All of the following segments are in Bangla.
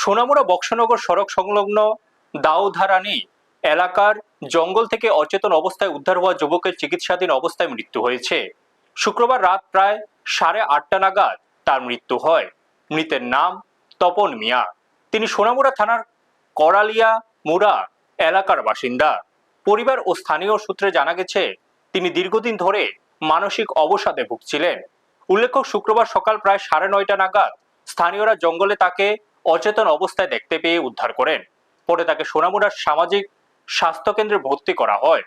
সোনামুড়া বক্সনগর সড়ক সংলগ্ন দাউধারানী এলাকার জঙ্গল থেকে অচেতন অবস্থায় উদ্ধার হওয়া যুবকের চিকিৎসাধীন অবস্থায় মৃত্যু হয়েছে। শুক্রবার রাত প্রায় 8:30 নাগাদ তার মৃত্যু হয়। মৃতের নাম তপন মিয়া। তিনি সোনামুড়া থানার করালিয়া মুড়া এলাকার বাসিন্দা। পরিবার ও স্থানীয় সূত্রে জানা গেছে, তিনি দীর্ঘদিন ধরে মানসিক অবসাদে ভুগছিলেন। উল্লেখ্য, শুক্রবার সকাল প্রায় 9:30 নাগাদ স্থানীয়রা জঙ্গলে তাকে অচেতন অবস্থায় দেখতে পেয়ে উদ্ধার করেন। পরে তাকে সোনামুড়ার সামাজিক স্বাস্থ্য কেন্দ্রে ভর্তি করা হয়।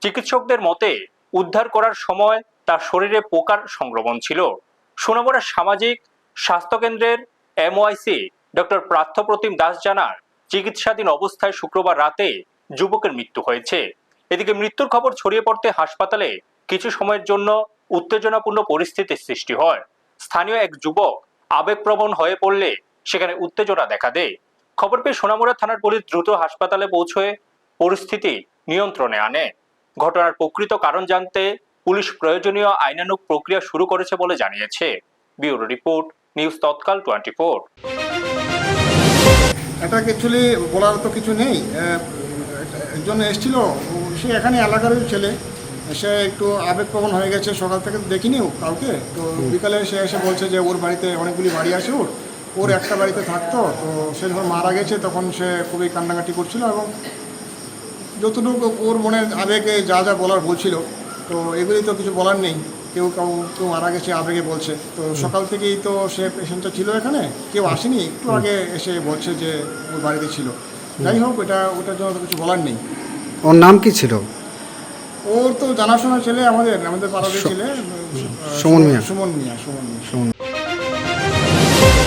চিকিৎসকদের মতে, উদ্ধার করার সময় তার শরীরে পোকার সংক্রমণ ছিল। সোনামুড়ার সামাজিক স্বাস্থ্য কেন্দ্রের এমওআইসি ডক্টর পার্থপ্রতিম দাস জানান, চিকিৎসাধীন অবস্থায় শুক্রবার রাতে যুবকের মৃত্যু হয়েছে। এদিকে মৃত্যুর খবর ছড়িয়ে পড়তে হাসপাতালে কিছু সময়ের জন্য উত্তেজনাপূর্ণ পরিস্থিতির সৃষ্টি হয়। স্থানীয় এক যুবক আবেগপ্রবণ হয়ে পড়লে সেখানে উত্তেজনা দেখা দেয়। খবর পেয়ে সোনামুড়া থানার পুলিশ দ্রুত হাসপাতালে পৌঁছে পরিস্থিতি নিয়ন্ত্রণে আনে। ঘটনার প্রকৃত কারণ জানতে পুলিশ প্রয়োজনীয় আইনানুগ প্রক্রিয়া শুরু করেছে বলে জানিয়েছে। ব্যুরো রিপোর্ট, নিউজ তৎকাল 24। এটা অ্যাকচুয়ালি বলার তো কিছু নেই। একজন এসেছিল, সে এখানে এলাকারই ছেলে, সে একটু আবেগপ্রবণ হয়ে গেছে। সকাল থেকে তো দেখিনি কাউকে, তো বিকালে সে এসে বলছে যে ওর বাড়িতে অনেকগুলি বাড়ি আছে, ওর একটা বাড়িতে থাকতো, তো সে যখন মারা গেছে তখন সে খুবই কান্নাকাটি করছিল এবং যতটুকু ওর মনের আবেগে যা যা বলার বলছিল, তো এগুলি তো কিছু বলার নেই। কেউ মারা গেছে আবেগে বলছে। তো সকাল থেকেই তো সে পেশেন্টটা ছিল এখানে, কেউ আসেনি, একটু আগে এসে বলছে যে ওর বাড়িতে ছিল। যাই হোক, ওটার জন্য তো কিছু বলার নেই। ওর নাম কি ছিল? ওর তো জানাশোনা ছেলে, আমাদের পাড়াদের ছেলে, সুমন মিয়া। সুমন মিয়া।